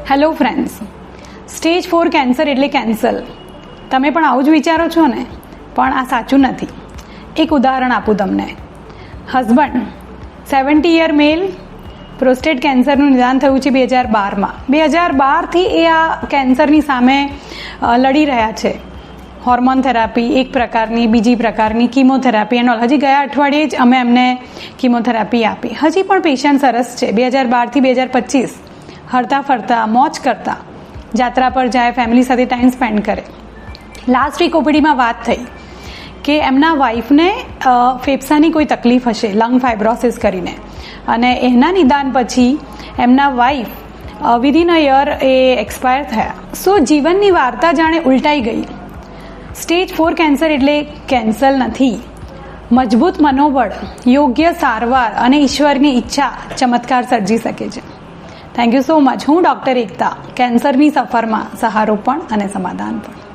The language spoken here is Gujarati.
હેલો ફ્રેન્ડ્સ, સ્ટેજ 4 કેન્સર એટલે કેન્સર. તમે પણ આવું જ વિચારો છો ને? પણ આ સાચું નથી. એક ઉદાહરણ આપું તમને. હસબન્ડ 70 યર મેલ, પ્રોસ્ટેટ કેન્સરનું નિદાન થયું છે 2012માં. 2012થી એ આ કેન્સરની સામે લડી રહ્યા છે. હોર્મોન થેરાપી એક પ્રકારની, બીજી પ્રકારની કીમોથેરાપી એનો. હજી ગયા અઠવાડિયે જ અમે એમને કીમોથેરાપી આપી. હજી પણ પેશન્ટ સરસ છે. 2012થી 2025 હરતા ફરતા, મોજ કરતા, જાત્રા પર જાય, ફેમિલી સાથે ટાઈમ સ્પેન્ડ કરે. લાસ્ટ વીક ઓપીડીમાં વાત થઈ કે એમના વાઈફને ફેફસાની કોઈ તકલીફ હશે, લંગ ફાઇબ્રોસિસ કરીને, અને એના નિદાન પછી એમના wife within a year A expire થયા. સો જીવનની વાર્તા જાણે ઉલટાઈ ગઈ. સ્ટેજ 4 કેન્સર એટલે કેન્સર નથી. મજબૂત મનોબળ, યોગ્ય સારવાર અને ઈશ્વરની ઈચ્છા ચમત્કાર સર્જી શકે છે. Thank you so much. હું ડૉક્ટર એકતા, કેન્સરની સફરમાં સહારો પણ અને સમાધાન પણ.